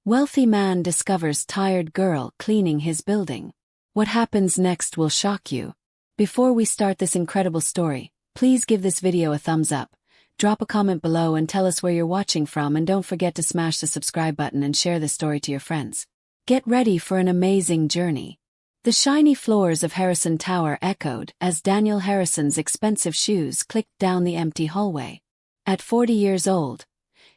Wealthy man discovers tired girl cleaning his building. What happens next will shock you. Before we start this incredible story, please give this video a thumbs up, drop a comment below and tell us where you're watching from, and don't forget to smash the subscribe button and share this story to your friends. Get ready for an amazing journey. The shiny floors of Harrison Tower echoed as Daniel Harrison's expensive shoes clicked down the empty hallway. At 40 years old,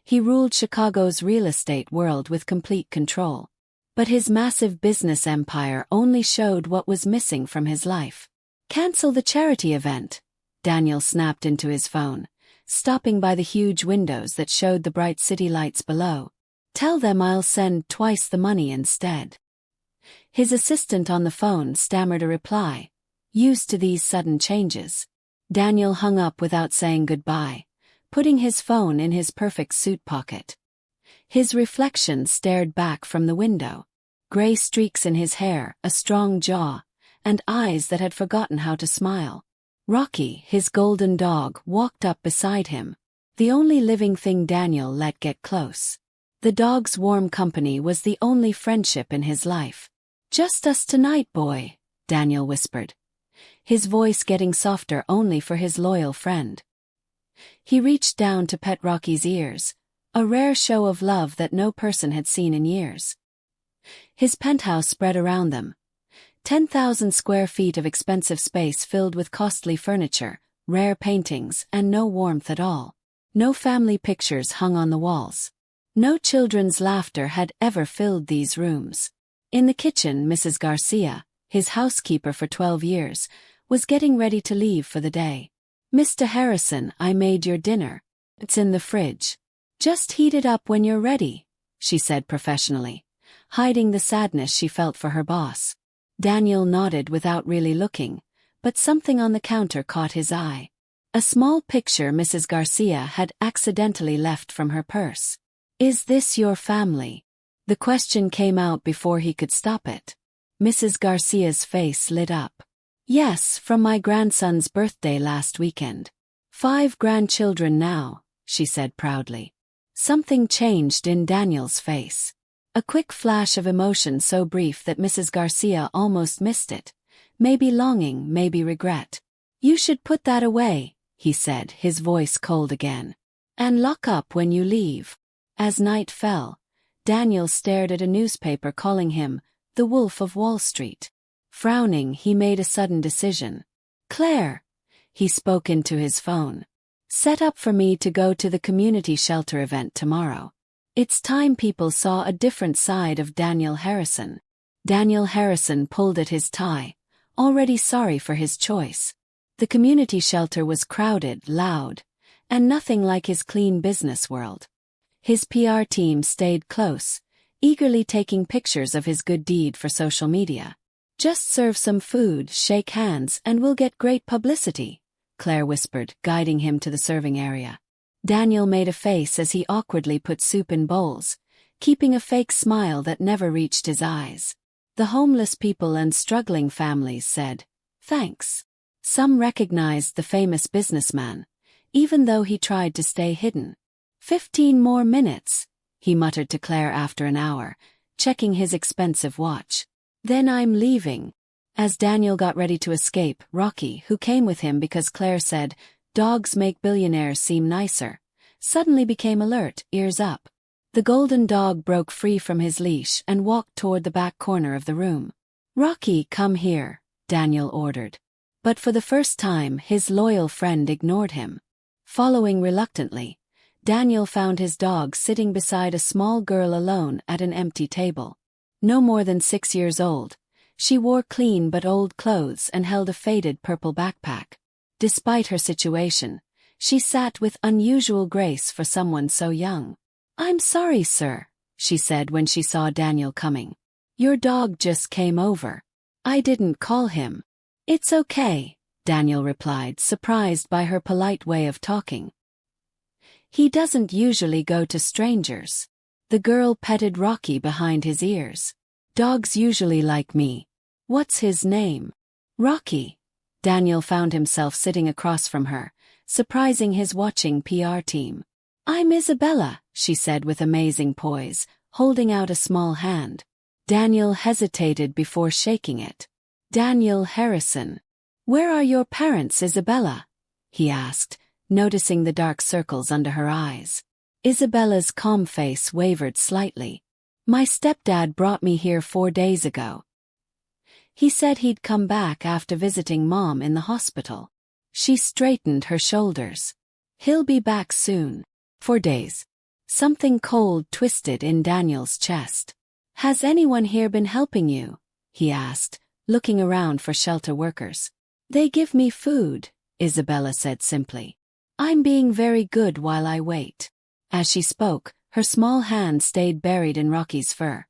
he ruled Chicago's real estate world with complete control. But his massive business empire only showed what was missing from his life. "Cancel the charity event," Daniel snapped into his phone, stopping by the huge windows that showed the bright city lights below. "Tell them I'll send twice the money instead." His assistant on the phone stammered a reply. Used to these sudden changes, Daniel hung up without saying goodbye, putting his phone in his perfect suit pocket. His reflection stared back from the window. Gray streaks in his hair, a strong jaw, and eyes that had forgotten how to smile. Rocky, his golden dog, walked up beside him, the only living thing Daniel let get close. The dog's warm company was the only friendship in his life. "Just us tonight, boy," Daniel whispered, his voice getting softer only for his loyal friend. He reached down to pet Rocky's ears, a rare show of love that no person had seen in years. His penthouse spread around them. 10,000 square feet of expensive space filled with costly furniture, rare paintings, and no warmth at all. No family pictures hung on the walls. No children's laughter had ever filled these rooms. In the kitchen, Mrs. Garcia, his housekeeper for 12 years, was getting ready to leave for the day. "Mr. Harrison, I made your dinner. It's in the fridge. Just heat it up when you're ready," she said professionally, hiding the sadness she felt for her boss. Daniel nodded without really looking, but something on the counter caught his eye. A small picture Mrs. Garcia had accidentally left from her purse. "Is this your family?" The question came out before he could stop it. Mrs. Garcia's face lit up. "Yes, from my grandson's birthday last weekend. 5 grandchildren now," she said proudly. Something changed in Daniel's face. A quick flash of emotion so brief that Mrs. Garcia almost missed it. Maybe longing, maybe regret. "You should put that away," he said, his voice cold again. "And lock up when you leave." As night fell, Daniel stared at a newspaper calling him the Wolf of Wall Street. Frowning, he made a sudden decision. "Claire," he spoke into his phone, "set up for me to go to the community shelter event tomorrow. It's time people saw a different side of Daniel Harrison." Daniel Harrison pulled at his tie, already sorry for his choice. The community shelter was crowded, loud, and nothing like his clean business world. His PR team stayed close, eagerly taking pictures of his good deed for social media. "Just serve some food, shake hands, and we'll get great publicity," Claire whispered, guiding him to the serving area. Daniel made a face as he awkwardly put soup in bowls, keeping a fake smile that never reached his eyes. The homeless people and struggling families said, "Thanks." Some recognized the famous businessman, even though he tried to stay hidden. 15 more minutes, he muttered to Claire after an hour, checking his expensive watch. "Then I'm leaving." As Daniel got ready to escape, Rocky, who came with him because Claire said, "Dogs make billionaires seem nicer," suddenly became alert, ears up. The golden dog broke free from his leash and walked toward the back corner of the room. "Rocky, come here," Daniel ordered. But for the first time, his loyal friend ignored him. Following reluctantly, Daniel found his dog sitting beside a small girl alone at an empty table. No more than 6 years old, she wore clean but old clothes and held a faded purple backpack. Despite her situation, she sat with unusual grace for someone so young. "I'm sorry, sir," she said when she saw Daniel coming. "Your dog just came over. I didn't call him." "It's okay," Daniel replied, surprised by her polite way of talking. "He doesn't usually go to strangers." The girl petted Rocky behind his ears. "Dogs usually like me. What's his name?" "Rocky." Daniel found himself sitting across from her, surprising his watching PR team. "I'm Isabella," she said with amazing poise, holding out a small hand. Daniel hesitated before shaking it. "Daniel Harrison. Where are your parents, Isabella?" he asked, noticing the dark circles under her eyes. Isabella's calm face wavered slightly. "My stepdad brought me here 4 days ago. He said he'd come back after visiting Mom in the hospital." She straightened her shoulders. "He'll be back soon." 4 days. Something cold twisted in Daniel's chest. "Has anyone here been helping you?" he asked, looking around for shelter workers. "They give me food," Isabella said simply. "I'm being very good while I wait." As she spoke, her small hand stayed buried in Rocky's fur,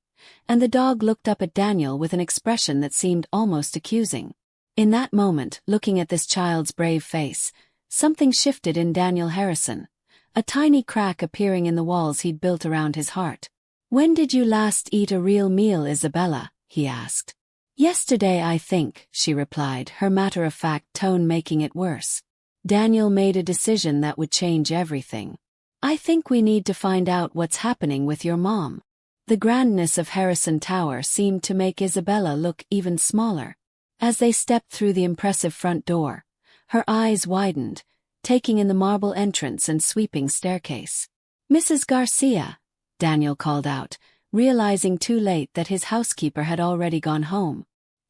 and the dog looked up at Daniel with an expression that seemed almost accusing. In that moment, looking at this child's brave face, something shifted in Daniel Harrison, a tiny crack appearing in the walls he'd built around his heart. "When did you last eat a real meal, Isabella?" he asked. "Yesterday, I think," she replied, her matter-of-fact tone making it worse. Daniel made a decision that would change everything. "I think we need to find out what's happening with your mom." The grandness of Harrison Tower seemed to make Isabella look even smaller. As they stepped through the impressive front door, her eyes widened, taking in the marble entrance and sweeping staircase. "Mrs. Garcia," Daniel called out, realizing too late that his housekeeper had already gone home.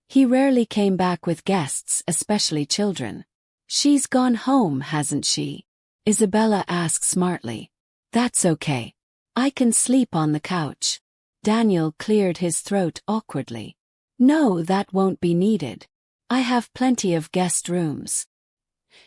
He rarely came back with guests, especially children. "She's gone home, hasn't she?" Isabella asked smartly. "That's okay. I can sleep on the couch." Daniel cleared his throat awkwardly. "No, that won't be needed. I have plenty of guest rooms."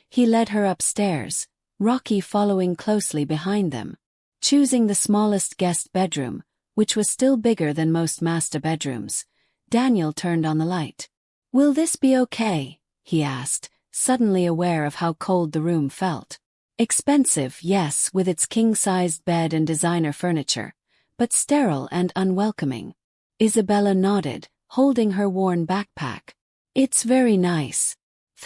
He led her upstairs, Rocky following closely behind them. Choosing the smallest guest bedroom, which was still bigger than most master bedrooms, Daniel turned on the light. "Will this be okay?" he asked, suddenly aware of how cold the room felt. Expensive, yes, with its king-sized bed and designer furniture, but sterile and unwelcoming. Isabella nodded, holding her worn backpack. "It's very nice.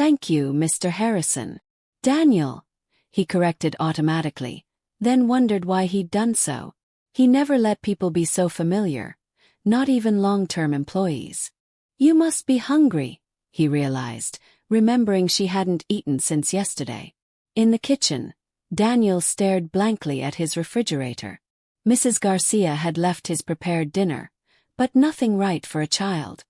Thank you, Mr. Harrison." "Daniel," he corrected automatically, then wondered why he'd done so. He never let people be so familiar, not even long-term employees. "You must be hungry," he realized, remembering she hadn't eaten since yesterday. In the kitchen, Daniel stared blankly at his refrigerator. Mrs. Garcia had left his prepared dinner, but nothing right for a child.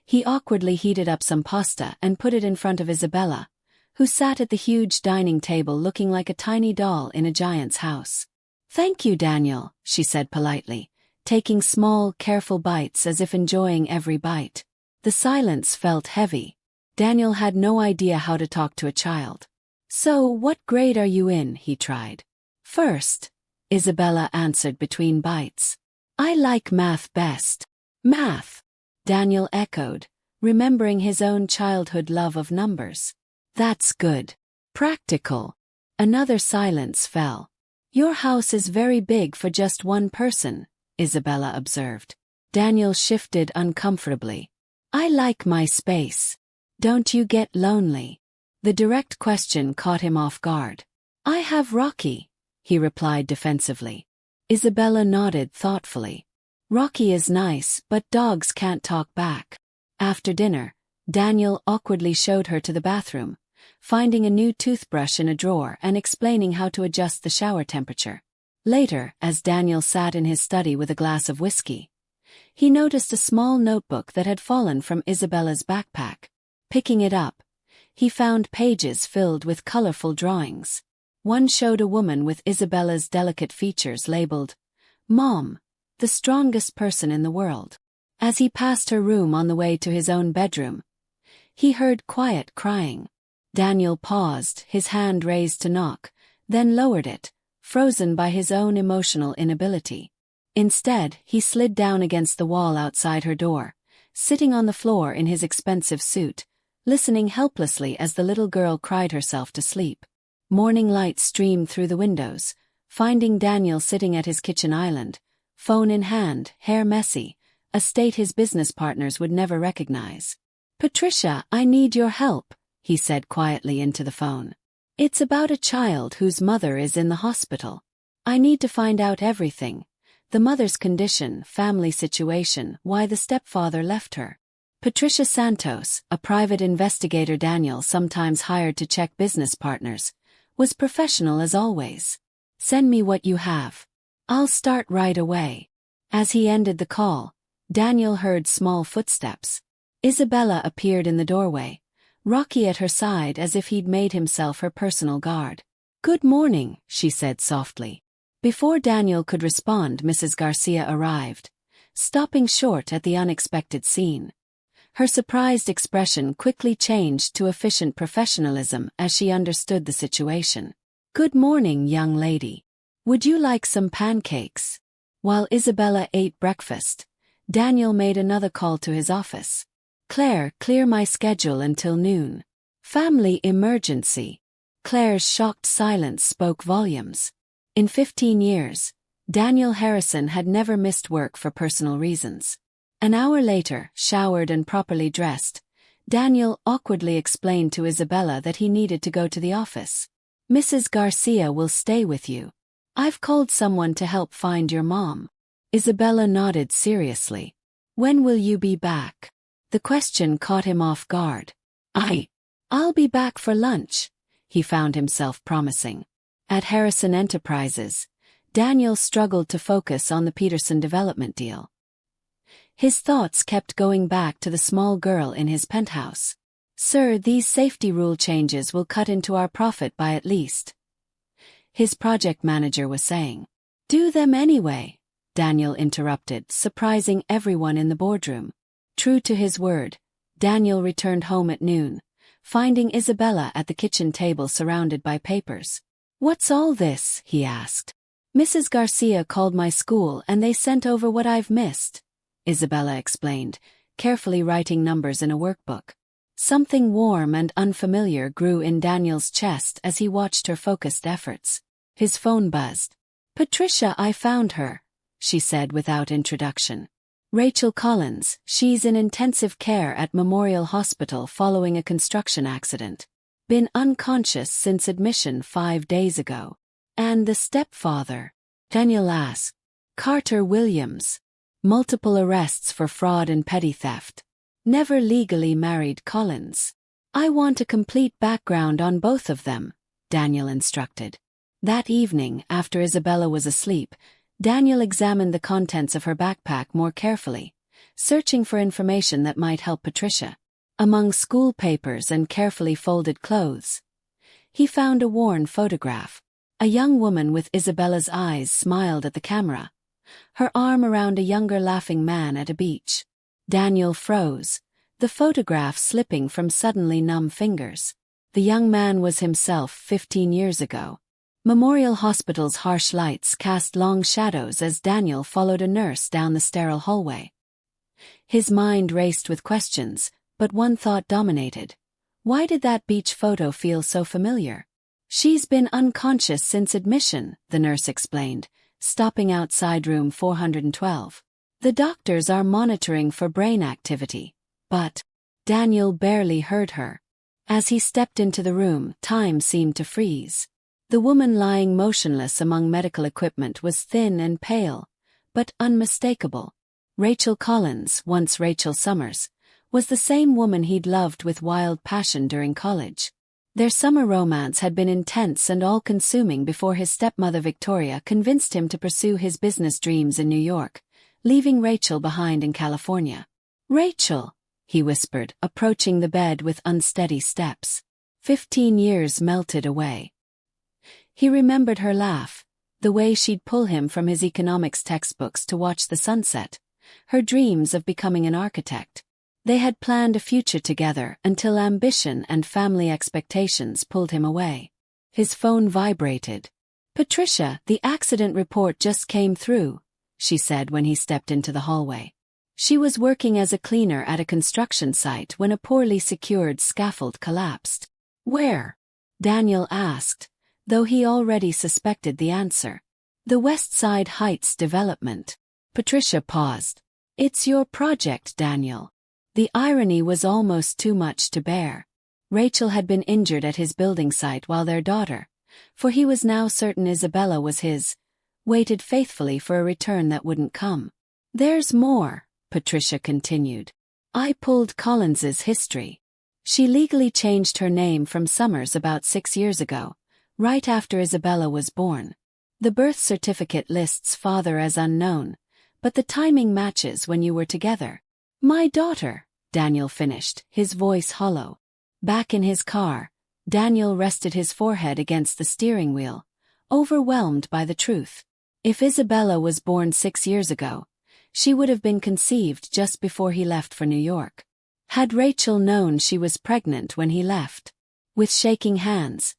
He awkwardly heated up some pasta and put it in front of Isabella, who sat at the huge dining table looking like a tiny doll in a giant's house. "Thank you, Daniel," she said politely, taking small, careful bites as if enjoying every bite. The silence felt heavy. Daniel had no idea how to talk to a child. "So, what grade are you in?" he tried. "First," Isabella answered between bites. "I like math best." "Math?" Daniel echoed, remembering his own childhood love of numbers. "That's good. Practical." Another silence fell. "Your house is very big for just one person," Isabella observed. Daniel shifted uncomfortably. "I like my space. Don't you get lonely?" The direct question caught him off guard. "I have Rocky," he replied defensively. Isabella nodded thoughtfully. "Rocky is nice, but dogs can't talk back." After dinner, Daniel awkwardly showed her to the bathroom, finding a new toothbrush in a drawer and explaining how to adjust the shower temperature. Later, as Daniel sat in his study with a glass of whiskey, he noticed a small notebook that had fallen from Isabella's backpack. Picking it up, he found pages filled with colorful drawings. One showed a woman with Isabella's delicate features labeled, "Mom, the strongest person in the world." As he passed her room on the way to his own bedroom, he heard quiet crying. Daniel paused, his hand raised to knock, then lowered it, frozen by his own emotional inability. Instead, he slid down against the wall outside her door, sitting on the floor in his expensive suit, listening helplessly as the little girl cried herself to sleep. Morning light streamed through the windows, finding Daniel sitting at his kitchen island, phone in hand, hair messy, a state his business partners would never recognize. "Patricia, I need your help," he said quietly into the phone. "It's about a child whose mother is in the hospital. I need to find out everything, the mother's condition, family situation, why the stepfather left her. Patricia Santos, a private investigator Daniel sometimes hired to check business partners, was professional as always. Send me what you have. I'll start right away. As he ended the call, Daniel heard small footsteps. Isabella appeared in the doorway, Rocky at her side as if he'd made himself her personal guard. "Good morning," she said softly. Before Daniel could respond, Mrs. Garcia arrived, stopping short at the unexpected scene. Her surprised expression quickly changed to efficient professionalism as she understood the situation. "Good morning, young lady. Would you like some pancakes?" While Isabella ate breakfast, Daniel made another call to his office. "Claire, clear my schedule until noon. Family emergency." Claire's shocked silence spoke volumes. In 15 years, Daniel Harrison had never missed work for personal reasons. An hour later, showered and properly dressed, Daniel awkwardly explained to Isabella that he needed to go to the office. "Mrs. Garcia will stay with you. I've called someone to help find your mom." Isabella nodded seriously. "When will you be back?" The question caught him off guard. I'll be back for lunch," he found himself promising. At Harrison Enterprises, Daniel struggled to focus on the Peterson development deal. His thoughts kept going back to the small girl in his penthouse. "Sir, these safety rule changes will cut into our profit by at least," his project manager was saying. "Do them anyway," Daniel interrupted, surprising everyone in the boardroom. True to his word, Daniel returned home at noon, finding Isabella at the kitchen table surrounded by papers. "What's all this?" he asked. "Mrs. Garcia called my school and they sent over what I've missed," Isabella explained, carefully writing numbers in a workbook. Something warm and unfamiliar grew in Daniel's chest as he watched her focused efforts. His phone buzzed. "Patricia, I found her," she said without introduction. "Rachel Collins, she's in intensive care at Memorial Hospital following a construction accident. Been unconscious since admission 5 days ago." "And the stepfather?" Daniel asked. "Carter Williams. Multiple arrests for fraud and petty theft. Never legally married Collins." "I want a complete background on both of them," Daniel instructed. That evening, after Isabella was asleep, Daniel examined the contents of her backpack more carefully, searching for information that might help Patricia. Among school papers and carefully folded clothes, he found a worn photograph. A young woman with Isabella's eyes smiled at the camera, her arm around a younger laughing man at a beach. Daniel froze, the photograph slipping from suddenly numb fingers. The young man was himself 15 years ago. Memorial Hospital's harsh lights cast long shadows as Daniel followed a nurse down the sterile hallway. His mind raced with questions, but one thought dominated. Why did that beach photo feel so familiar? "She's been unconscious since admission," the nurse explained, stopping outside room 412. "The doctors are monitoring for brain activity." But Daniel barely heard her. As he stepped into the room, time seemed to freeze. The woman lying motionless among medical equipment was thin and pale, but unmistakable. Rachel Collins, once Rachel Summers, was the same woman he'd loved with wild passion during college. Their summer romance had been intense and all-consuming before his stepmother Victoria convinced him to pursue his business dreams in New York, leaving Rachel behind in California. "Rachel," he whispered, approaching the bed with unsteady steps. 15 years melted away. He remembered her laugh, the way she'd pull him from his economics textbooks to watch the sunset, her dreams of becoming an architect. They had planned a future together until ambition and family expectations pulled him away. His phone vibrated. "Patricia, the accident report just came through," she said when he stepped into the hallway. She was working as a cleaner at a construction site when a poorly secured scaffold collapsed. "Where?" Daniel asked, though he already suspected the answer. "The West Side Heights development." Patricia paused. "It's your project, Daniel." The irony was almost too much to bear. Rachel had been injured at his building site while their daughter, for he was now certain Isabella was his, waited faithfully for a return that wouldn't come. There's more, Patricia continued. I pulled Collins's history. She legally changed her name from Summers about 6 years ago, right after Isabella was born. The birth certificate lists father as unknown, but the timing matches when you were together. My daughter, Daniel finished, his voice hollow. Back in his car, Daniel rested his forehead against the steering wheel, overwhelmed by the truth. If Isabella was born 6 years ago, she would have been conceived just before he left for New York. Had Rachel known she was pregnant when he left? With shaking hands,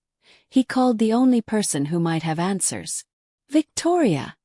he called the only person who might have answers. Victoria,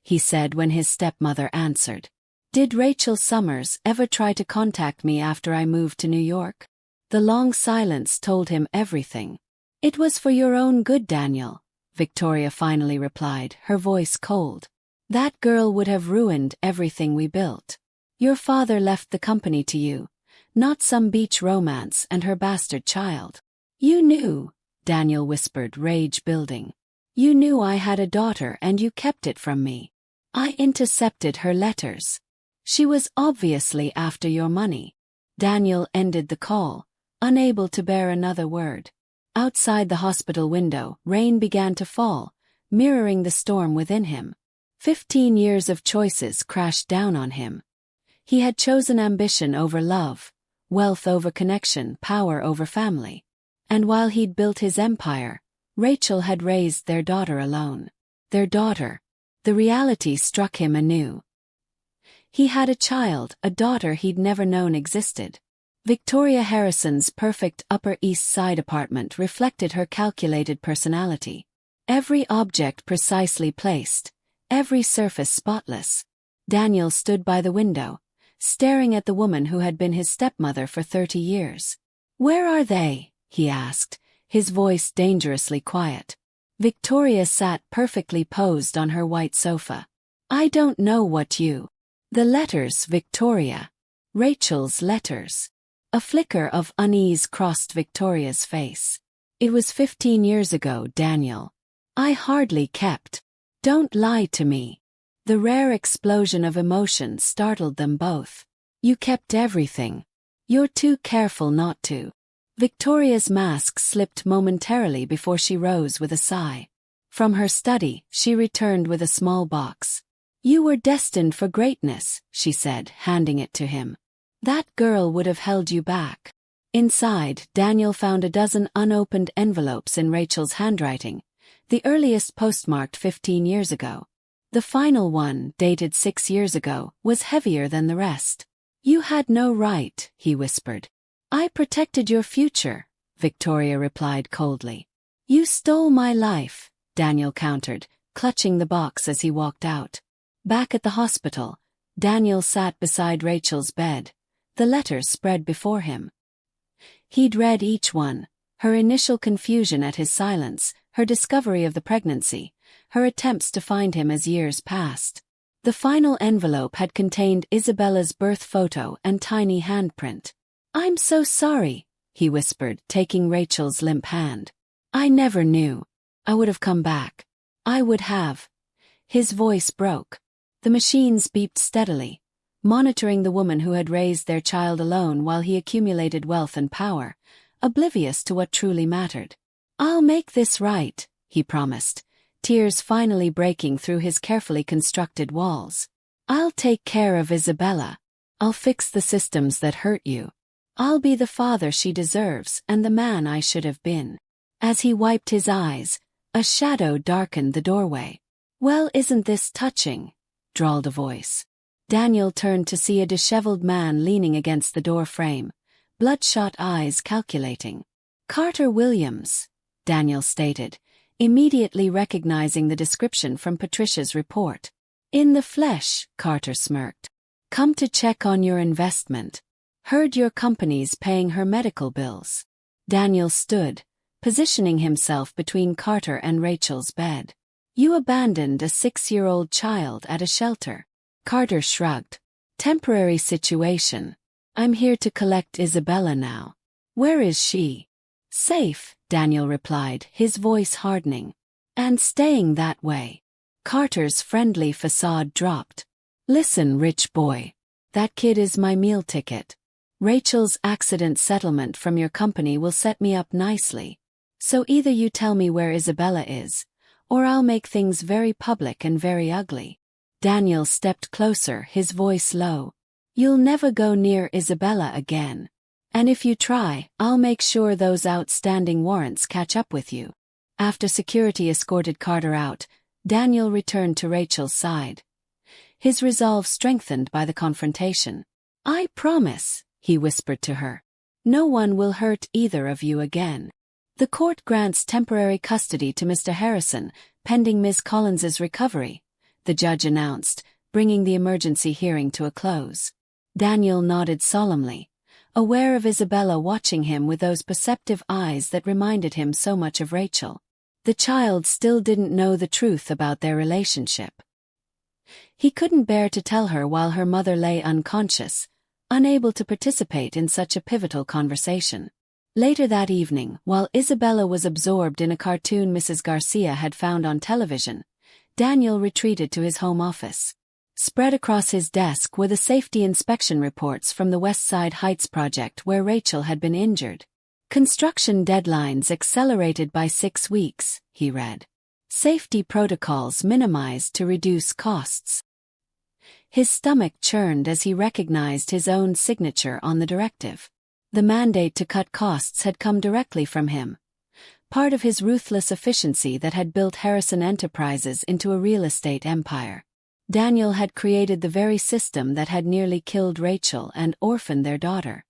he said when his stepmother answered. Did Rachel Summers ever try to contact me after I moved to New York? The long silence told him everything. It was for your own good, Daniel, Victoria finally replied, her voice cold. That girl would have ruined everything we built. Your father left the company to you, not some beach romance and her bastard child. You knew, Daniel whispered, rage building. You knew I had a daughter and you kept it from me. I intercepted her letters. She was obviously after your money. Daniel ended the call, unable to bear another word. Outside the hospital window, rain began to fall, mirroring the storm within him. 15 years of choices crashed down on him. He had chosen ambition over love, wealth over connection, power over family. And while he'd built his empire, Rachel had raised their daughter alone. Their daughter. The reality struck him anew. He had a child, a daughter he'd never known existed. Victoria Harrison's perfect Upper East Side apartment reflected her calculated personality. Every object precisely placed, every surface spotless. Daniel stood by the window, staring at the woman who had been his stepmother for 30 years. Where are they? He asked, his voice dangerously quiet. Victoria sat perfectly posed on her white sofa. I don't know what you... The letters, Victoria. Rachel's letters. A flicker of unease crossed Victoria's face. It was 15 years ago, Daniel. I hardly kept... Don't lie to me. The rare explosion of emotion startled them both. You kept everything. You're too careful not to. Victoria's mask slipped momentarily before she rose with a sigh. From her study, she returned with a small box. You were destined for greatness, she said, handing it to him. That girl would have held you back. Inside, Daniel found a dozen unopened envelopes in Rachel's handwriting, the earliest postmarked 15 years ago. The final one, dated 6 years ago, was heavier than the rest. You had no right, he whispered. I protected your future, Victoria replied coldly. You stole my life, Daniel countered, clutching the box as he walked out. Back at the hospital, Daniel sat beside Rachel's bed, the letters spread before him. He'd read each one, her initial confusion at his silence, her discovery of the pregnancy, her attempts to find him as years passed. The final envelope had contained Isabella's birth photo and tiny handprint. I'm so sorry, he whispered, taking Rachel's limp hand. I never knew. I would have come back. I would have. His voice broke. The machines beeped steadily, monitoring the woman who had raised their child alone while he accumulated wealth and power, oblivious to what truly mattered. I'll make this right, he promised, tears finally breaking through his carefully constructed walls. I'll take care of Isabella. I'll fix the systems that hurt you. I'll be the father she deserves and the man I should have been. As he wiped his eyes, a shadow darkened the doorway. Well, isn't this touching? Drawled a voice. Daniel turned to see a disheveled man leaning against the door frame, bloodshot eyes calculating. Carter Williams, Daniel stated, immediately recognizing the description from Patricia's report. In the flesh, Carter smirked. Come to check on your investment. Heard your company's paying her medical bills. Daniel stood, positioning himself between Carter and Rachel's bed. You abandoned a 6-year-old child at a shelter. Carter shrugged. Temporary situation. I'm here to collect Isabella now. Where is she? Safe, Daniel replied, his voice hardening. And staying that way. Carter's friendly facade dropped. Listen, rich boy. That kid is my meal ticket. Rachel's accident settlement from your company will set me up nicely. So either you tell me where Isabella is, or I'll make things very public and very ugly. Daniel stepped closer, his voice low. You'll never go near Isabella again. And if you try, I'll make sure those outstanding warrants catch up with you. After security escorted Carter out, Daniel returned to Rachel's side. His resolve strengthened by the confrontation. I promise, he whispered to her. No one will hurt either of you again. The court grants temporary custody to Mr. Harrison, pending Ms. Collins's recovery, the judge announced, bringing the emergency hearing to a close. Daniel nodded solemnly, aware of Isabella watching him with those perceptive eyes that reminded him so much of Rachel. The child still didn't know the truth about their relationship. He couldn't bear to tell her while her mother lay unconscious, unable to participate in such a pivotal conversation. Later that evening, while Isabella was absorbed in a cartoon Mrs. Garcia had found on television, Daniel retreated to his home office. Spread across his desk were the safety inspection reports from the West Side Heights project where Rachel had been injured. Construction deadlines accelerated by 6 weeks, he read. Safety protocols minimized to reduce costs. His stomach churned as he recognized his own signature on the directive. The mandate to cut costs had come directly from him, part of his ruthless efficiency that had built Harrison Enterprises into a real estate empire. Daniel had created the very system that had nearly killed Rachel and orphaned their daughter.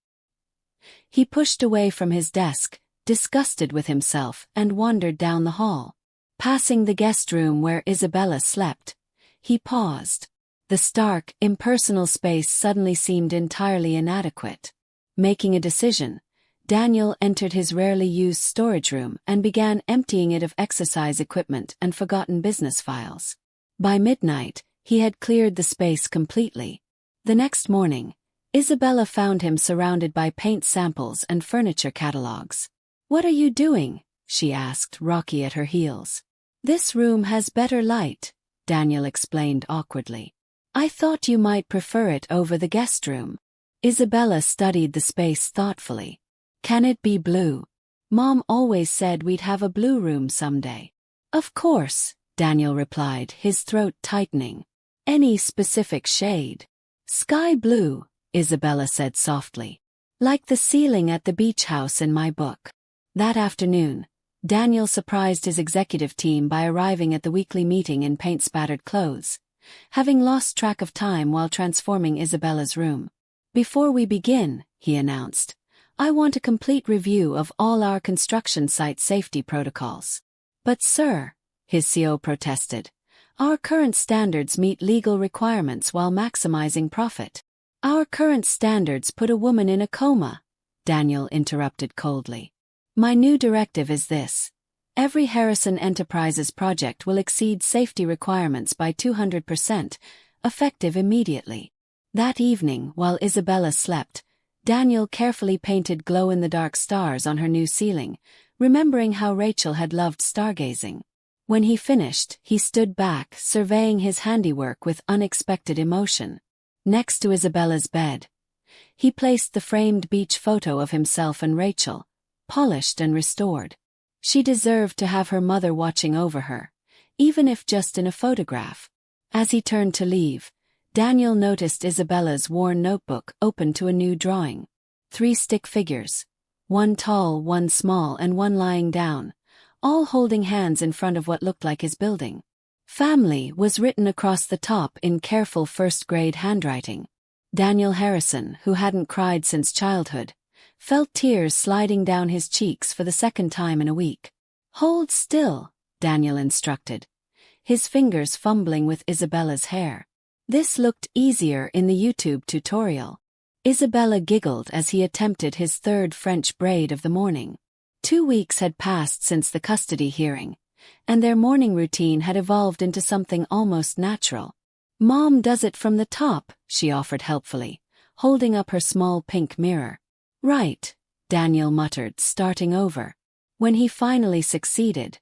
He pushed away from his desk, disgusted with himself, and wandered down the hall. Passing the guest room where Isabella slept, he paused. The stark, impersonal space suddenly seemed entirely inadequate. Making a decision, Daniel entered his rarely used storage room and began emptying it of exercise equipment and forgotten business files. By midnight, he had cleared the space completely. The next morning, Isabella found him surrounded by paint samples and furniture catalogs. What are you doing? She asked, Rocky at her heels. This room has better light, Daniel explained awkwardly. I thought you might prefer it over the guest room. Isabella studied the space thoughtfully. Can it be blue? Mom always said we'd have a blue room someday. Of course, Daniel replied, his throat tightening. Any specific shade? Sky blue, Isabella said softly. Like the ceiling at the beach house in my book. That afternoon, Daniel surprised his executive team by arriving at the weekly meeting in paint-spattered clothes, having lost track of time while transforming Isabella's room. Before we begin, he announced, I want a complete review of all our construction site safety protocols. But sir, his CO protested, our current standards meet legal requirements while maximizing profit. Our current standards put a woman in a coma, Daniel interrupted coldly. My new directive is this. Every Harrison Enterprises project will exceed safety requirements by 200%, effective immediately. That evening, while Isabella slept, Daniel carefully painted glow-in-the-dark stars on her new ceiling, remembering how Rachel had loved stargazing. When he finished, he stood back, surveying his handiwork with unexpected emotion. Next to Isabella's bed, he placed the framed beach photo of himself and Rachel, polished and restored. She deserved to have her mother watching over her, even if just in a photograph. As he turned to leave, Daniel noticed Isabella's worn notebook open to a new drawing. 3 stick figures, one tall, one small, and one lying down, all holding hands in front of what looked like his building. Family was written across the top in careful first-grade handwriting. Daniel Harrison, who hadn't cried since childhood, felt tears sliding down his cheeks for the second time in a week. Hold still, Daniel instructed, his fingers fumbling with Isabella's hair. This looked easier in the YouTube tutorial. Isabella giggled as he attempted his third French braid of the morning. 2 weeks had passed since the custody hearing, and their morning routine had evolved into something almost natural. Mom does it from the top, she offered helpfully, holding up her small pink mirror. Right, Daniel muttered, starting over. When he finally succeeded,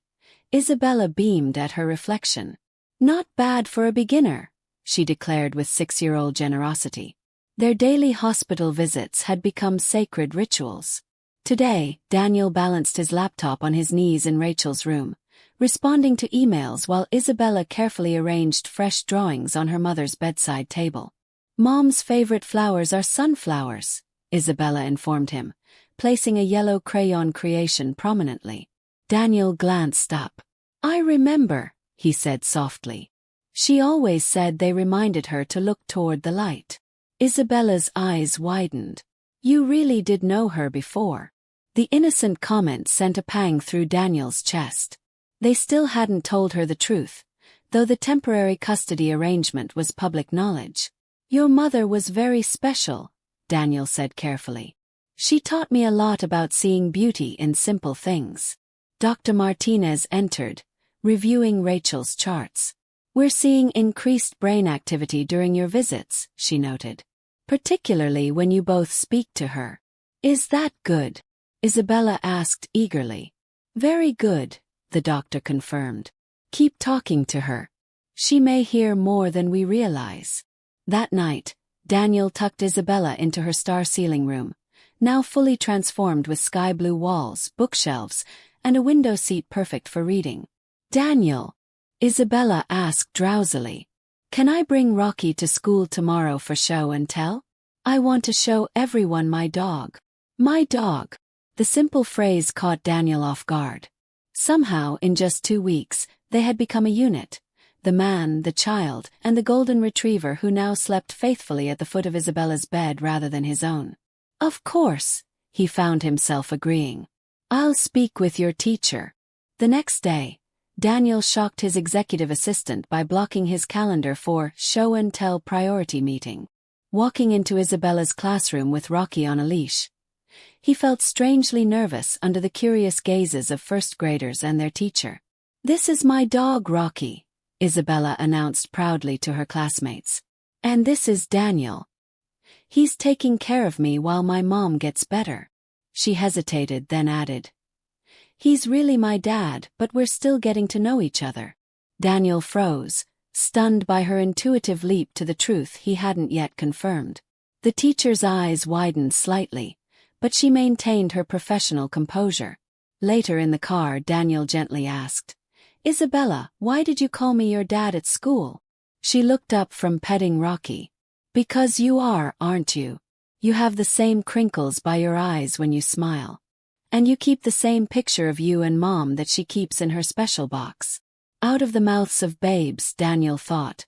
Isabella beamed at her reflection. Not bad for a beginner, she declared with 6-year-old generosity. Their daily hospital visits had become sacred rituals. Today, Daniel balanced his laptop on his knees in Rachel's room, responding to emails while Isabella carefully arranged fresh drawings on her mother's bedside table. Mom's favorite flowers are sunflowers, Isabella informed him, placing a yellow crayon creation prominently. Daniel glanced up. I remember, he said softly. She always said they reminded her to look toward the light. Isabella's eyes widened. You really did know her before. The innocent comment sent a pang through Daniel's chest. They still hadn't told her the truth, though the temporary custody arrangement was public knowledge. Your mother was very special, Daniel said carefully. She taught me a lot about seeing beauty in simple things. Dr. Martinez entered, reviewing Rachel's charts. We're seeing increased brain activity during your visits, she noted. Particularly when you both speak to her. Is that good? Isabella asked eagerly. Very good, the doctor confirmed. Keep talking to her. She may hear more than we realize. That night, Daniel tucked Isabella into her star-ceiling room, now fully transformed with sky-blue walls, bookshelves, and a window seat perfect for reading. Daniel, Isabella asked drowsily, can I bring Rocky to school tomorrow for show and tell? I want to show everyone my dog. My dog. The simple phrase caught Daniel off guard. Somehow, in just 2 weeks, they had become a unit. The man, the child, and the golden retriever who now slept faithfully at the foot of Isabella's bed rather than his own. Of course, he found himself agreeing. I'll speak with your teacher. The next day, Daniel shocked his executive assistant by blocking his calendar for show and tell priority meeting. Walking into Isabella's classroom with Rocky on a leash, he felt strangely nervous under the curious gazes of first graders and their teacher. This is my dog Rocky, Isabella announced proudly to her classmates. And this is Daniel. He's taking care of me while my mom gets better. She hesitated, then added. He's really my dad, but we're still getting to know each other. Daniel froze, stunned by her intuitive leap to the truth he hadn't yet confirmed. The teacher's eyes widened slightly, but she maintained her professional composure. Later in the car, Daniel gently asked, Isabella, why did you call me your dad at school? She looked up from petting Rocky. Because you are, aren't you? You have the same crinkles by your eyes when you smile. And you keep the same picture of you and Mom that she keeps in her special box. Out of the mouths of babes, Daniel thought,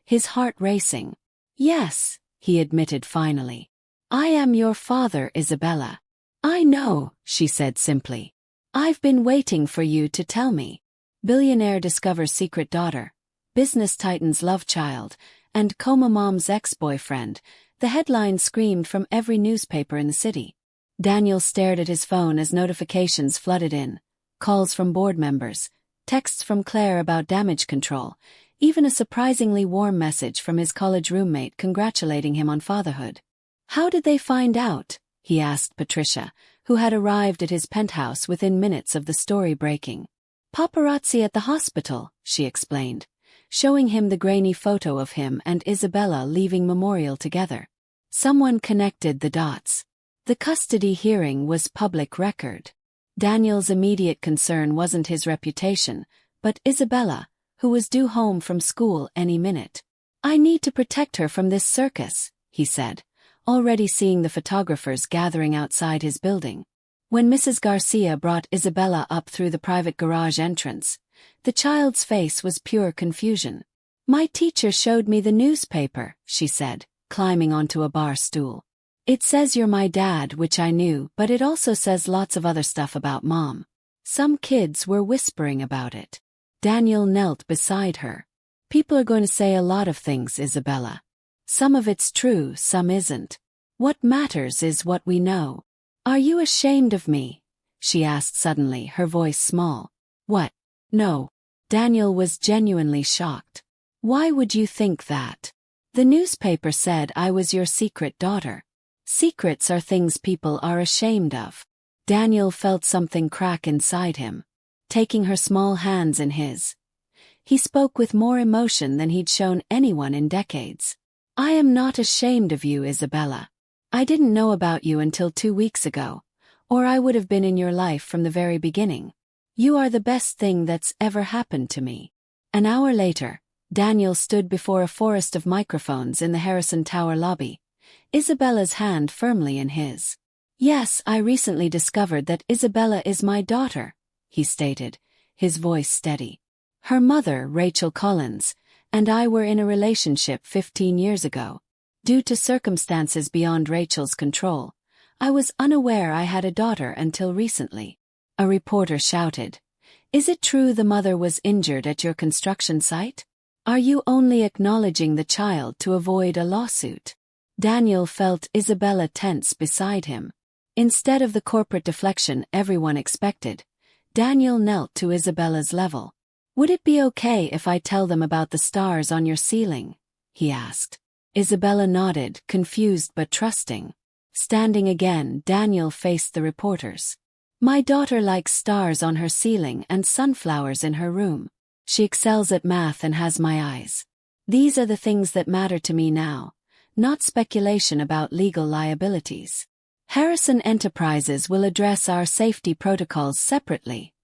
his heart racing. Yes, he admitted finally. I am your father, Isabella. I know, she said simply. I've been waiting for you to tell me. Billionaire discovers secret daughter, business titan's love child, and coma mom's ex-boyfriend, the headline screamed from every newspaper in the city. Daniel stared at his phone as notifications flooded in, calls from board members, texts from Claire about damage control, even a surprisingly warm message from his college roommate congratulating him on fatherhood. How did they find out? He asked Patricia, who had arrived at his penthouse within minutes of the story breaking. Paparazzi at the hospital, she explained, showing him the grainy photo of him and Isabella leaving memorial together. Someone connected the dots. The custody hearing was public record. Daniel's immediate concern wasn't his reputation, but Isabella, who was due home from school any minute. I need to protect her from this circus, he said, already seeing the photographers gathering outside his building. When Mrs. Garcia brought Isabella up through the private garage entrance, the child's face was pure confusion. My teacher showed me the newspaper, she said, climbing onto a bar stool. It says you're my dad, which I knew, but it also says lots of other stuff about Mom. Some kids were whispering about it. Daniel knelt beside her. People are going to say a lot of things, Isabella. Some of it's true, some isn't. What matters is what we know. Are you ashamed of me? She asked suddenly, her voice small. What? No. Daniel was genuinely shocked. Why would you think that? The newspaper said I was your secret daughter. Secrets are things people are ashamed of. Daniel felt something crack inside him. Taking her small hands in his, He spoke with more emotion than he'd shown anyone in decades. "I am not ashamed of you, Isabella. I didn't know about you until 2 weeks ago, or I would have been in your life from the very beginning. You are the best thing that's ever happened to me." An hour later, Daniel stood before a forest of microphones in the Harrison Tower lobby, Isabella's hand firmly in his. "Yes, I recently discovered that Isabella is my daughter," he stated, his voice steady. "Her mother, Rachel Collins, and I were in a relationship 15 years ago. Due to circumstances beyond Rachel's control, I was unaware I had a daughter until recently." A reporter shouted, "Is it true the mother was injured at your construction site? Are you only acknowledging the child to avoid a lawsuit?" Daniel felt Isabella tense beside him. Instead of the corporate deflection everyone expected, Daniel knelt to Isabella's level. "Would it be okay if I tell them about the stars on your ceiling?" he asked. Isabella nodded, confused but trusting. Standing again, Daniel faced the reporters. "My daughter likes stars on her ceiling and sunflowers in her room. She excels at math and has my eyes. These are the things that matter to me now, not speculation about legal liabilities. Harrison Enterprises will address our safety protocols separately,"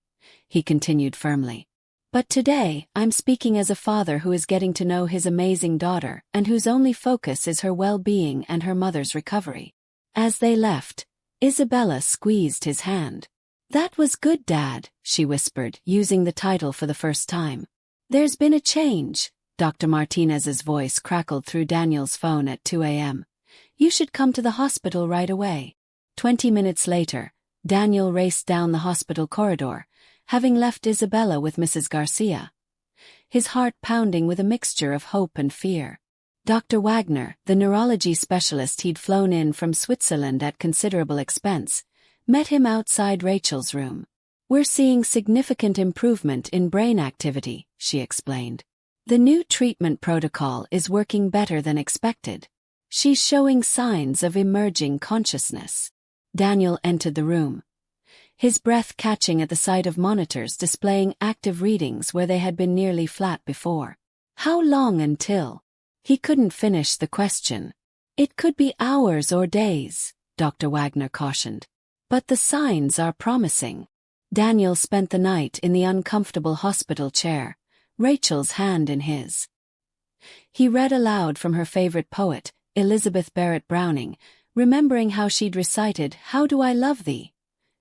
he continued firmly. "But today, I'm speaking as a father who is getting to know his amazing daughter and whose only focus is her well-being and her mother's recovery." As they left, Isabella squeezed his hand. "That was good, Dad," she whispered, using the title for the first time. "There's been a change." Dr. Martinez's voice crackled through Daniel's phone at 2 a.m. "You should come to the hospital right away." 20 minutes later, Daniel raced down the hospital corridor, having left Isabella with Mrs. Garcia. His heart pounding with a mixture of hope and fear. Dr. Wagner, the neurology specialist he'd flown in from Switzerland at considerable expense, met him outside Rachel's room. "We're seeing significant improvement in brain activity," she explained. "The new treatment protocol is working better than expected. She's showing signs of emerging consciousness." Daniel entered the room, his breath catching at the sight of monitors displaying active readings where they had been nearly flat before. "How long until?" He couldn't finish the question. "It could be hours or days," Dr. Wagner cautioned. "But the signs are promising." Daniel spent the night in the uncomfortable hospital chair, Rachel's hand in his. He read aloud from her favorite poet, Elizabeth Barrett Browning, remembering how she'd recited "How Do I Love Thee"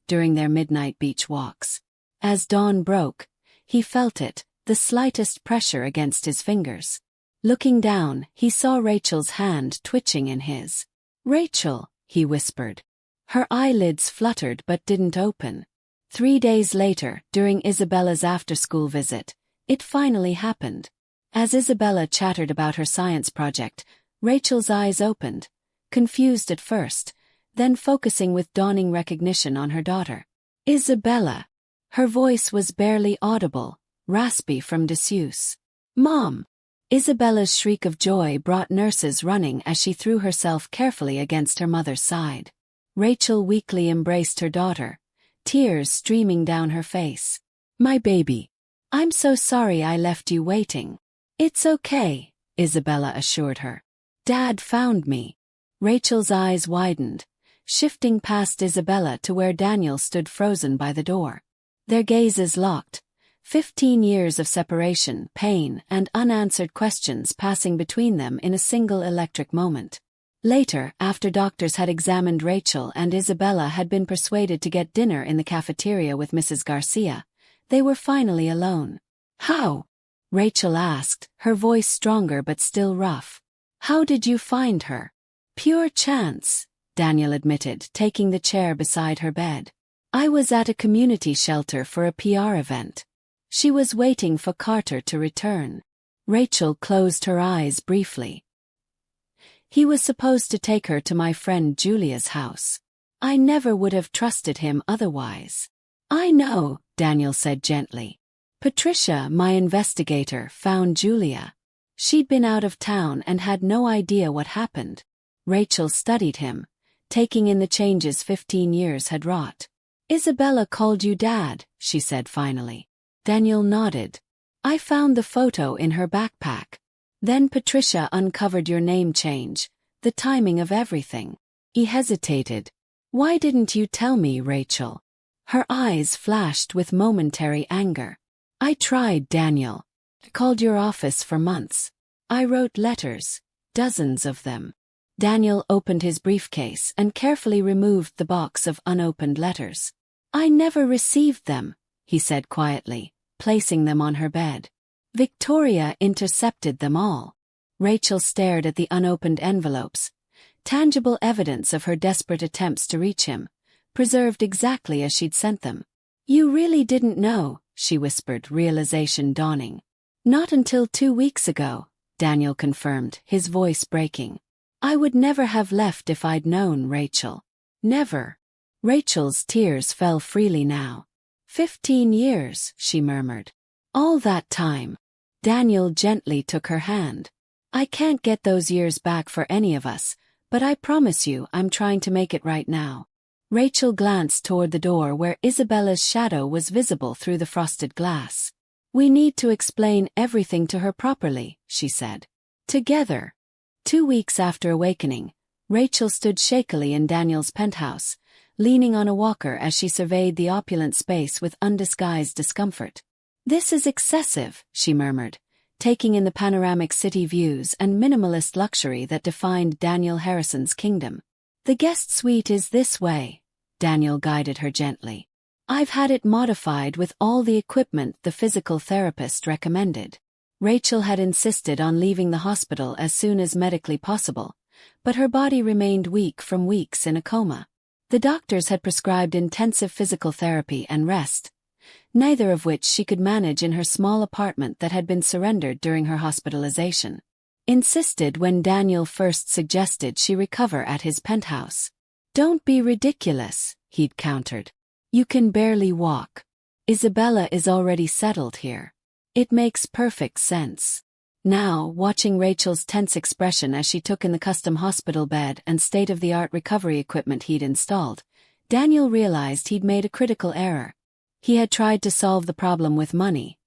during their midnight beach walks. As dawn broke, he felt it, the slightest pressure against his fingers. Looking down, he saw Rachel's hand twitching in his. "Rachel," he whispered. Her eyelids fluttered but didn't open. 3 days later, during Isabella's after-school visit, it finally happened. As Isabella chattered about her science project, Rachel's eyes opened, confused at first, then focusing with dawning recognition on her daughter. "Isabella." Her voice was barely audible, raspy from disuse. "Mom!" Isabella's shriek of joy brought nurses running as she threw herself carefully against her mother's side. Rachel weakly embraced her daughter, tears streaming down her face. "My baby. I'm so sorry I left you waiting." "It's okay," Isabella assured her. "Dad found me." Rachel's eyes widened, shifting past Isabella to where Daniel stood frozen by the door. Their gazes locked, 15 years of separation, pain, and unanswered questions passing between them in a single electric moment. Later, after doctors had examined Rachel and Isabella had been persuaded to get dinner in the cafeteria with Mrs. Garcia, they were finally alone. "How?" Rachel asked, her voice stronger but still rough. "How did you find her?" "Pure chance," Daniel admitted, taking the chair beside her bed. "I was at a community shelter for a PR event. She was waiting for Carter to return." Rachel closed her eyes briefly. "He was supposed to take her to my friend Julia's house. I never would have trusted him otherwise." "I know," Daniel said gently. "Patricia, my investigator, found Julia. She'd been out of town and had no idea what happened." Rachel studied him, taking in the changes 15 years had wrought. "Isabella called you Dad," she said finally. Daniel nodded. I found the photo in her backpack. Then Patricia uncovered your name change, the timing of everything. He hesitated. Why didn't you tell me, Rachel? Her eyes flashed with momentary anger. I tried, Daniel. I called your office for months. I wrote letters, dozens of them. Daniel opened his briefcase and carefully removed the box of unopened letters. I never received them, he said quietly, placing them on her bed. Victoria intercepted them all. Rachel stared at the unopened envelopes, tangible evidence of her desperate attempts to reach him, preserved exactly as she'd sent them. You really didn't know, she whispered, realization dawning. Not until 2 weeks ago, Daniel confirmed, his voice breaking. I would never have left if I'd known, Rachel. Never. Rachel's tears fell freely now. 15 years, she murmured. All that time. Daniel gently took her hand. I can't get those years back for any of us, but I promise you I'm trying to make it right now. Rachel glanced toward the door where Isabella's shadow was visible through the frosted glass. We need to explain everything to her properly, she said. Together. 2 weeks after awakening, Rachel stood shakily in Daniel's penthouse, leaning on a walker as she surveyed the opulent space with undisguised discomfort. This is excessive, she murmured, taking in the panoramic city views and minimalist luxury that defined Daniel Harrison's kingdom. The guest suite is this way, Daniel guided her gently. I've had it modified with all the equipment the physical therapist recommended. Rachel had insisted on leaving the hospital as soon as medically possible, but her body remained weak from weeks in a coma. The doctors had prescribed intensive physical therapy and rest, neither of which she could manage in her small apartment that had been surrendered during her hospitalization. Insisted when Daniel first suggested she recover at his penthouse. Don't be ridiculous, he'd countered. You can barely walk. Isabella is already settled here. It makes perfect sense. Now, watching Rachel's tense expression as she took in the custom hospital bed and state-of-the-art recovery equipment he'd installed, Daniel realized he'd made a critical error. He had tried to solve the problem with money.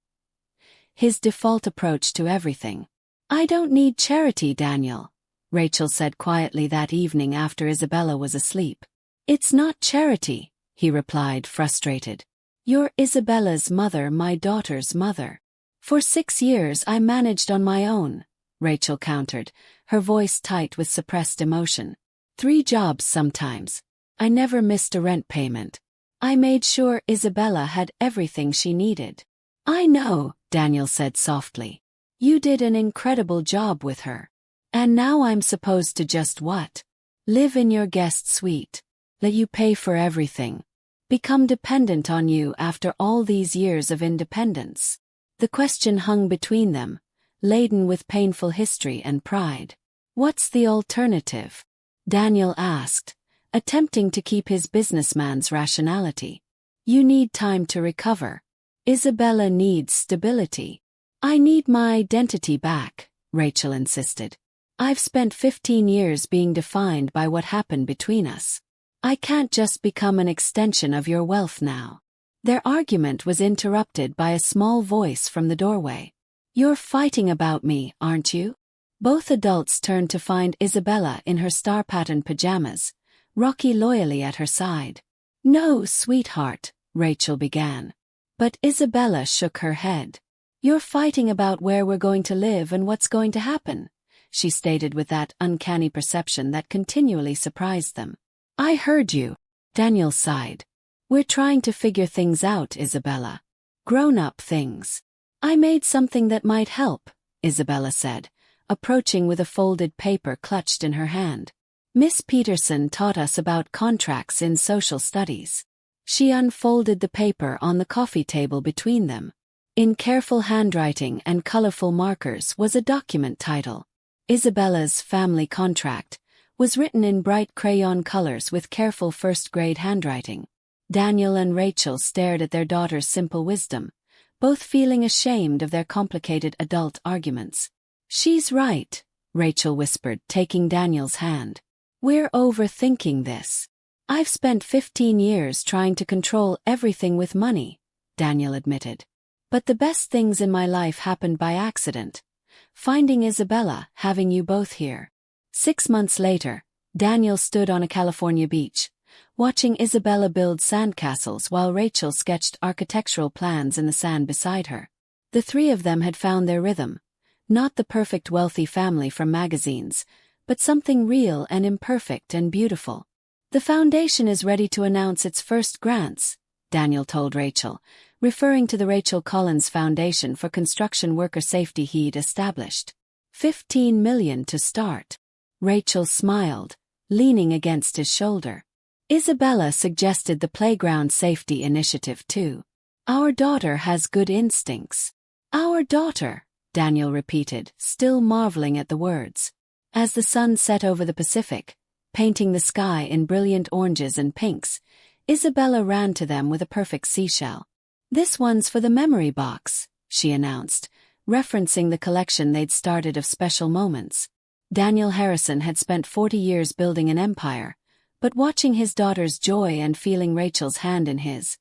His default approach to everything. I don't need charity, Daniel, Rachel said quietly that evening after Isabella was asleep. It's not charity, he replied, frustrated. You're Isabella's mother, my daughter's mother. For 6 years I managed on my own, Rachel countered, her voice tight with suppressed emotion. 3 jobs sometimes. I never missed a rent payment. I made sure Isabella had everything she needed. I know, Daniel said softly. You did an incredible job with her. And now I'm supposed to just what? Live in your guest suite. Let you pay for everything. Become dependent on you after all these years of independence. The question hung between them, laden with painful history and pride. What's the alternative? Daniel asked, attempting to keep his businessman's rationality. You need time to recover. Isabella needs stability. I need my identity back, Rachel insisted. I've spent 15 years being defined by what happened between us. I can't just become an extension of your wealth now. Their argument was interrupted by a small voice from the doorway. You're fighting about me, aren't you? Both adults turned to find Isabella in her star-patterned pajamas, Rocky loyally at her side. No, sweetheart, Rachel began. But Isabella shook her head. You're fighting about where we're going to live and what's going to happen, she stated with that uncanny perception that continually surprised them. I heard you, Daniel sighed. We're trying to figure things out, Isabella. Grown-up things. I made something that might help, Isabella said, approaching with a folded paper clutched in her hand. Miss Peterson taught us about contracts in social studies. She unfolded the paper on the coffee table between them. In careful handwriting and colorful markers was a document title. Isabella's Family Contract was written in bright crayon colors with careful first-grade handwriting. Daniel and Rachel stared at their daughter's simple wisdom, both feeling ashamed of their complicated adult arguments. She's right, Rachel whispered, taking Daniel's hand. We're overthinking this. I've spent 15 years trying to control everything with money, Daniel admitted. But the best things in my life happened by accident. Finding Isabella, having you both here. 6 months later, Daniel stood on a California beach, watching Isabella build sandcastles while Rachel sketched architectural plans in the sand beside her. The three of them had found their rhythm. Not the perfect wealthy family from magazines, but something real and imperfect and beautiful. The foundation is ready to announce its first grants, Daniel told Rachel, referring to the Rachel Collins Foundation for Construction Worker Safety he'd established. $15 million to start. Rachel smiled, leaning against his shoulder. Isabella suggested the Playground Safety Initiative too. Our daughter has good instincts. Our daughter, Daniel repeated, still marveling at the words. As the sun set over the Pacific, painting the sky in brilliant oranges and pinks, Isabella ran to them with a perfect seashell. This one's for the memory box, she announced, referencing the collection they'd started of special moments. Daniel Harrison had spent 40 years building an empire, but watching his daughter's joy and feeling Rachel's hand in his,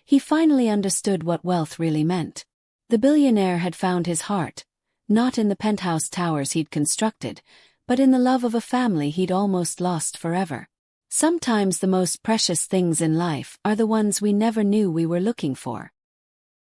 he finally understood what wealth really meant. The billionaire had found his heart, not in the penthouse towers he'd constructed, but in the love of a family he'd almost lost forever. Sometimes the most precious things in life are the ones we never knew we were looking for.